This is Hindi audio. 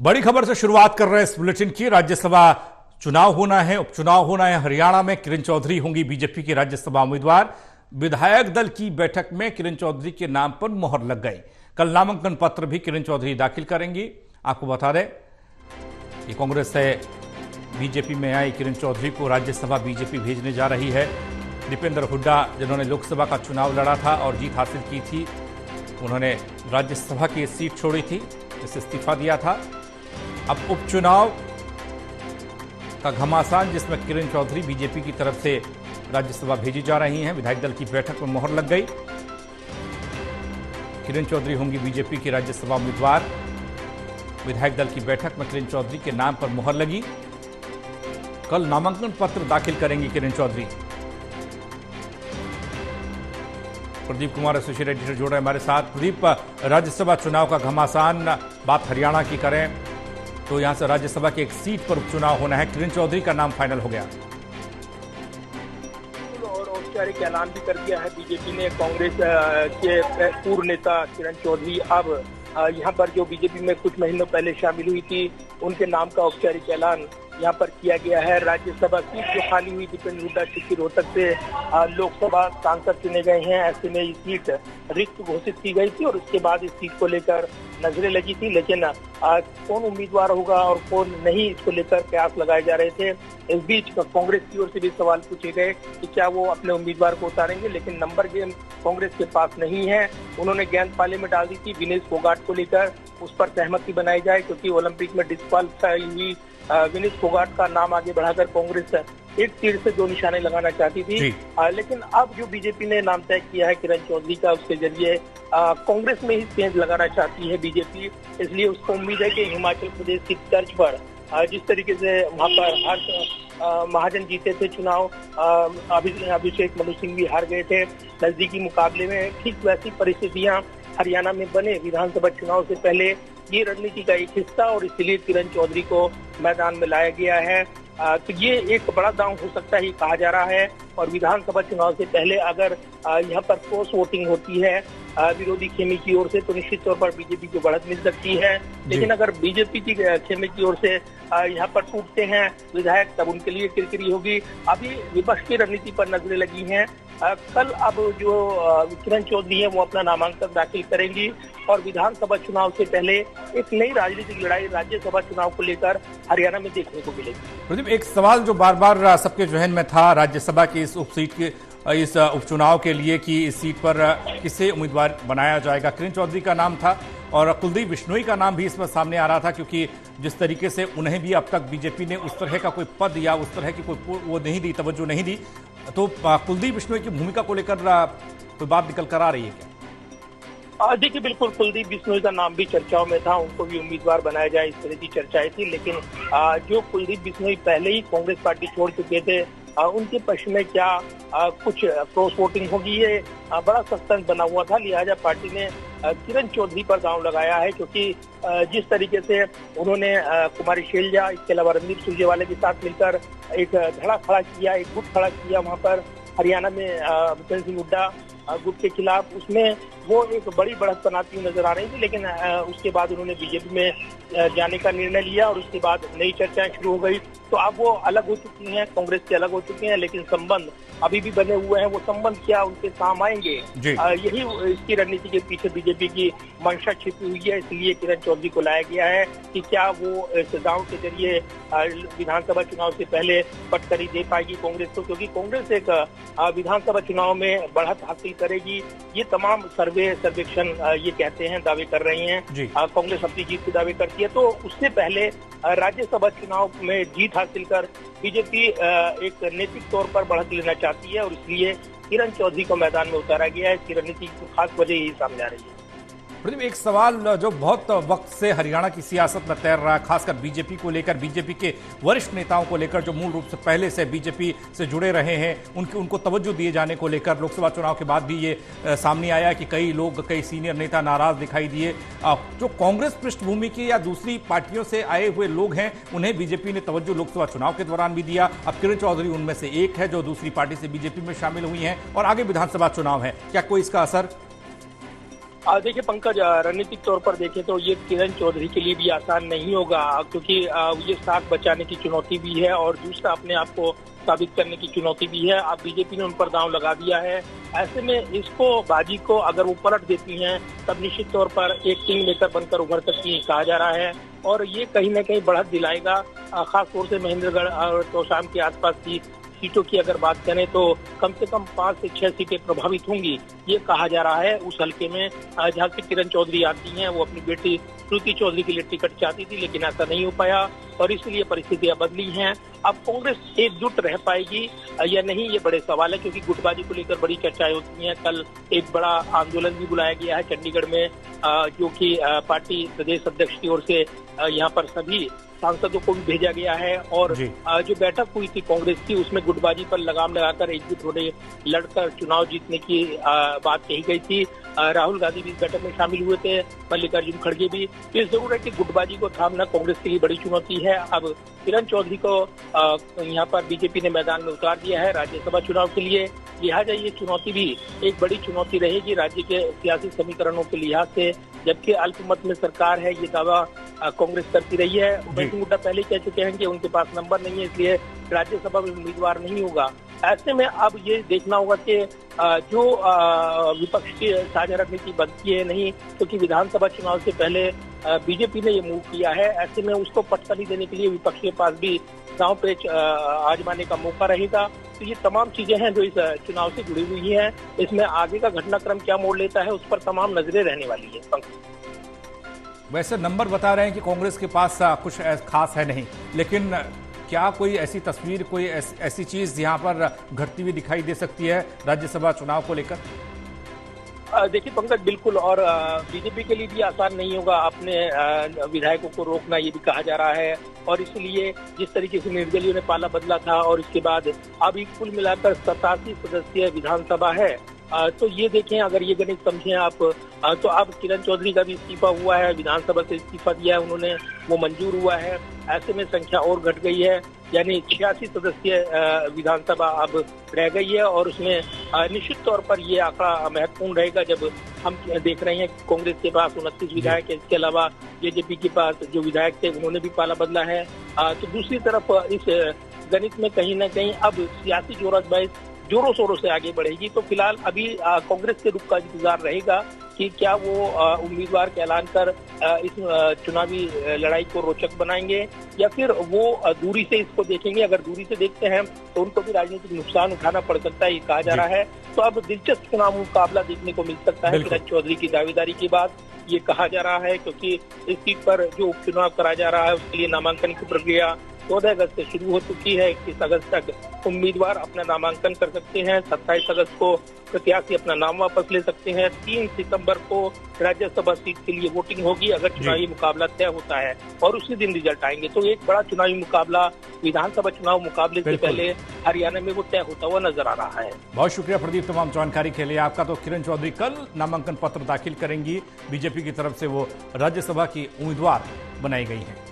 बड़ी खबर से शुरुआत कर रहे हैं इस बुलेटिन की। राज्यसभा चुनाव होना है, उपचुनाव होना है। हरियाणा में किरण चौधरी होंगी बीजेपी की राज्यसभा उम्मीदवार। विधायक दल की बैठक में किरण चौधरी के नाम पर मोहर लग गई। कल नामांकन पत्र भी किरण चौधरी दाखिल करेंगी। आपको बता दें कि कांग्रेस से बीजेपी में आई किरण चौधरी को राज्यसभा बीजेपी भेजने जा रही है। दीपेंद्र हुड्डा जिन्होंने लोकसभा का चुनाव लड़ा था और जीत हासिल की थी, उन्होंने राज्यसभा की सीट छोड़ी थी, इससे इस्तीफा दिया था। अब उपचुनाव का घमासान जिसमें किरण चौधरी बीजेपी की तरफ से राज्यसभा भेजी जा रही हैं। विधायक दल की बैठक में मोहर लग गई। किरण चौधरी होंगी बीजेपी की राज्यसभा उम्मीदवार। विधायक दल की बैठक में किरण चौधरी के नाम पर मोहर लगी। कल नामांकन पत्र दाखिल करेंगी किरण चौधरी। प्रदीप कुमार एसोसिएट एडिटर जोड़ रहे हैं हमारे साथ। प्रदीप, राज्यसभा चुनाव का घमासान, बात हरियाणा की करें तो यहां से राज्यसभा की एक सीट पर उपचुनाव होना है। किरण चौधरी का नाम फाइनल हो गया और औपचारिक ऐलान भी कर दिया है बीजेपी ने। कांग्रेस के पूर्व नेता किरण चौधरी अब यहां पर जो बीजेपी में कुछ महीनों पहले शामिल हुई थी, उनके नाम का औपचारिक ऐलान यहाँ पर किया गया है। राज्यसभा सीट जो खाली हुई दीपेंद्र हुड्डा की रोहतक से लोकसभा सांसद चुने गए हैं, ऐसे में ये सीट रिक्त घोषित की गई थी और उसके बाद इस सीट को लेकर नजरें लगी थी। लेकिन कौन उम्मीदवार होगा और कौन नहीं, इसको लेकर प्रयास लगाए जा रहे थे। इस बीच कांग्रेस की ओर से भी सवाल पूछे गए कि क्या वो अपने उम्मीदवार को उतारेंगे, लेकिन नंबर गेम कांग्रेस के पास नहीं है। उन्होंने गेंद पाले में डाल दी थी विनेश फोगाट को लेकर, उस पर सहमति बनाई जाए, क्योंकि ओलंपिक में डिस्क्वालीफाई हुई विनेश फोगाट का नाम आगे बढ़ाकर कांग्रेस एक तीर से दो निशाने लगाना चाहती थी। लेकिन अब जो बीजेपी ने नाम तय किया है किरण चौधरी का, उसके जरिए कांग्रेस में ही सेंध लगाना चाहती है बीजेपी। इसलिए उसको उम्मीद है कि हिमाचल प्रदेश की तर्ज पर जिस तरीके से वहाँ पर हर्ष महाजन जीते थे चुनाव, अभिषेक मनु सिंह भी हार गए थे नजदीकी मुकाबले में, ठीक वैसी परिस्थितियां हरियाणा में बने विधानसभा चुनाव से पहले ये रणनीति का एक हिस्सा, और इसलिए किरण चौधरी को मैदान में लाया गया है। तो ये एक बड़ा दांव हो सकता है कहा जा रहा है। और विधानसभा चुनाव से पहले अगर यहाँ पर क्रॉस वोटिंग होती है विरोधी खेमे की ओर से, तो निश्चित तौर पर बीजेपी को बढ़त मिल सकती है। लेकिन अगर बीजेपी की खेमे की ओर से यहाँ पर टूटते हैं विधायक, तब उनके लिए किरकिरी होगी। अभी विपक्ष की रणनीति पर नजरें लगी हैं। कल अब जो किरण चौधरी है वो अपना नामांकन दाखिल करेंगी और विधानसभा चुनाव से पहले एक नई राजनीतिक लड़ाई राज्यसभा चुनाव को लेकर हरियाणा में देखने को मिलेगी। प्रदीप, एक सवाल जो बार बार सबके जहन में था राज्यसभा की इस उपसीट के इस उपचुनाव के लिए कि इस सीट पर किसे उम्मीदवार बनाया जाएगा। किरण चौधरी का नाम था और कुलदीप बिश्नोई का नाम भी इसमें सामने आ रहा था, क्योंकि जिस तरीके से उन्हें भी अब तक बीजेपी ने उस तरह का कोई पद या उस तरह की कोई वो नहीं दी, तवज्जो नहीं दी। तो कुलदीप बिश्नोई की भूमिका को लेकर कोई बात निकल कर आ रही है क्या? देखिए, बिल्कुल कुलदीप बिश्नोई का नाम भी चर्चाओं में था, उनको भी उम्मीदवार बनाया जाए, इस तरह की चर्चाएं थी। लेकिन जो कुलदीप बिश्नोई पहले ही कांग्रेस पार्टी छोड़ चुके थे, उनके पक्ष में क्या कुछ क्रॉस वोटिंग होगी, ये बड़ा सस्पेंस बना हुआ था। लिहाजा पार्टी ने किरण चौधरी पर दांव लगाया है, क्योंकि जिस तरीके से उन्होंने कुमारी शैलजा, इसके अलावा रणदीप सुरजेवाला के साथ मिलकर एक धड़ा खड़ा किया, एक गुट खड़ा किया वहां पर हरियाणा में भूपेंद्र सिंह हुड्डा गुट के खिलाफ, उसमें वो एक बड़ी बढ़त बनाती हुई नजर आ रही थी। लेकिन उसके बाद उन्होंने बीजेपी में जाने का निर्णय लिया और उसके बाद नई चर्चाएं शुरू हो गई। तो अब वो अलग हो चुकी हैं, कांग्रेस से अलग हो चुकी हैं, लेकिन संबंध अभी भी बने हुए हैं। वो संबंध क्या उनके काम आएंगे, यही इसकी रणनीति के पीछे बीजेपी की मंशा छिपी हुई है। इसलिए किरण चौधरी को लाया गया है कि क्या वो इस दांव के जरिए विधानसभा चुनाव से पहले पटकरी दे पाएगी कांग्रेस को, क्योंकि कांग्रेस एक विधानसभा चुनाव में बढ़त हासिल करेगी। ये तमाम सर्वेक्षण ये कहते हैं, दावे कर रही हैं। कांग्रेस अपनी जीत के दावे करती है, तो उससे पहले राज्यसभा चुनाव में जीत हासिल कर बीजेपी एक नैतिक तौर पर बढ़त लेना चाहती है और इसलिए किरण चौधरी को मैदान में उतारा गया है। इसकी रणनीति की खास वजह यही सामने आ रही है। प्रदीप, एक सवाल जो बहुत वक्त से हरियाणा की सियासत में तैर रहा है, खासकर बीजेपी को लेकर, बीजेपी के वरिष्ठ नेताओं को लेकर जो मूल रूप से पहले से बीजेपी से जुड़े रहे हैं, उनको तवज्जो दिए जाने को लेकर लोकसभा चुनाव के बाद भी ये सामने आया कि कई सीनियर नेता नाराज दिखाई दिए। जो कांग्रेस पृष्ठभूमि के या दूसरी पार्टियों से आए हुए लोग हैं, उन्हें बीजेपी ने तवज्जो लोकसभा चुनाव के दौरान भी दिया। अब किरण चौधरी उनमें से एक है जो दूसरी पार्टी से बीजेपी में शामिल हुई हैं और आगे विधानसभा चुनाव है। क्या कोई इसका असर देखिए पंकज, रणनीतिक तौर पर देखें तो ये किरण चौधरी के लिए भी आसान नहीं होगा, क्योंकि ये साख बचाने की चुनौती भी है और दूसरा अपने आप को साबित करने की चुनौती भी है। अब बीजेपी ने उन पर दांव लगा दिया है। ऐसे में इसको बाजी को अगर वो पलट देती हैं तब निश्चित तौर पर एक किंग मेकर बनकर उभर सकती है, कहा जा रहा है। और ये कहीं न कहीं बढ़त दिलाएगा, खास तौर से महेंद्रगढ़ और चौसाम के आसपास की सीटों की अगर बात करें तो कम से कम 5 से 6 सीटें प्रभावित होंगी, ये कहा जा रहा है। उस हल्के में जहाँ से किरण चौधरी आती हैं, वो अपनी बेटी श्रुति चौधरी के लिए टिकट चाहती थी, लेकिन ऐसा नहीं हो पाया और इसलिए परिस्थितियां बदली हैं। अब कांग्रेस एकजुट रह पाएगी या नहीं, ये बड़े सवाल है, क्योंकि गुटबाजी को लेकर बड़ी चर्चाएं होती हैं। कल एक बड़ा आंदोलन भी बुलाया गया है चंडीगढ़ में, जो कि पार्टी प्रदेश अध्यक्ष की ओर से यहाँ पर सभी सांसदों को भी भेजा गया है। और जो बैठक हुई थी कांग्रेस की, उसमें गुटबाजी पर लगाम लगाकर एकजुट होने, लड़कर चुनाव जीतने की बात कही गई थी। राहुल गांधी भी इस बैठक में शामिल हुए थे, मल्लिकार्जुन खड़गे भी। तो ये जरूर है कि गुटबाजी को थामना कांग्रेस के लिए बड़ी चुनौती है। अब किरण चौधरी को यहाँ पर बीजेपी ने मैदान में उतार दिया है राज्यसभा चुनाव के लिए, लिहाजा ये चुनौती भी एक बड़ी चुनौती रहेगी राज्य के सियासी समीकरणों के लिहाज से। जबकि अल्पमत में सरकार है, ये दावा कांग्रेस करती रही है। उपेंद्र हुड्डा पहले कह चुके हैं कि उनके पास नंबर नहीं है, इसलिए राज्यसभा में उम्मीदवार नहीं होगा। ऐसे में अब ये देखना होगा कि जो विपक्ष की साझा रणनीति बनती है नहीं, क्योंकि विधानसभा चुनाव से पहले बीजेपी ने ये मूव किया है। ऐसे में उसको पटखनी देने के लिए विपक्ष के पास भी दांव पेच आजमाने का मौका रहेगा। तो ये तमाम चीजें हैं जो इस चुनाव से जुड़ी हुई हैं। इसमें आगे का घटनाक्रम क्या मोड़ लेता है, उस पर तमाम नजरें रहने वाली है। वैसे नंबर बता रहे हैं कि कांग्रेस के पास कुछ खास है नहीं, लेकिन क्या कोई ऐसी तस्वीर, कोई ऐसी चीज यहाँ पर घटती हुई दिखाई दे सकती है राज्यसभा चुनाव को लेकर? देखिए पंकज, बिल्कुल, और बीजेपी के लिए भी आसान नहीं होगा अपने विधायकों को रोकना, ये भी कहा जा रहा है। और इसलिए जिस तरीके से निर्दलीयों ने पाला बदला था और इसके बाद अभी कुल मिलाकर 87 सदस्यीय विधानसभा है, तो ये देखें, अगर ये गणित समझें आप, तो अब किरण चौधरी का भी इस्तीफा हुआ है, विधानसभा से इस्तीफा दिया है उन्होंने, वो मंजूर हुआ है। ऐसे में संख्या और घट गई है, यानी 86 सदस्यीय विधानसभा अब रह गई है। और उसमें निश्चित तौर पर ये आंकड़ा महत्वपूर्ण रहेगा जब हम देख रहे हैं कि कांग्रेस के पास 29 विधायक है, इसके अलावा जेजेपी के पास जो विधायक थे उन्होंने भी पाला बदला है। तो दूसरी तरफ इस गणित में कहीं ना कहीं अब सियासी जोराजबाजी जोरों शोरों से आगे बढ़ेगी। तो फिलहाल अभी कांग्रेस के रुख का इंतजार रहेगा कि क्या वो उम्मीदवार का ऐलान कर इस चुनावी लड़ाई को रोचक बनाएंगे या फिर वो दूरी से इसको देखेंगे। अगर दूरी से देखते हैं तो उनको भी राजनीतिक नुकसान उठाना पड़ सकता है, ये कहा जा रहा है। तो अब दिलचस्प चुनाव मुकाबला देखने को मिल सकता है किरण चौधरी की दावेदारी के बाद, ये कहा जा रहा है, क्योंकि इस सीट पर जो उपचुनाव करा जा रहा है उसके लिए नामांकन की प्रक्रिया 14 अगस्त से शुरू हो चुकी है। 21 अगस्त तक उम्मीदवार अपना नामांकन कर सकते हैं। 27 अगस्त को प्रत्याशी अपना नाम वापस ले सकते हैं। 3 सितंबर को राज्यसभा सीट के लिए वोटिंग होगी अगर चुनावी मुकाबला तय होता है, और उसी दिन रिजल्ट आएंगे। तो एक बड़ा चुनावी मुकाबला विधानसभा चुनाव मुकाबले से पहले हरियाणा में वो तय होता हुआ नजर आ रहा है। बहुत शुक्रिया प्रदीप तमाम जानकारी के लिए आपका। तो किरण चौधरी कल नामांकन पत्र दाखिल करेंगी, बीजेपी की तरफ से वो राज्यसभा की उम्मीदवार बनाई गई हैं।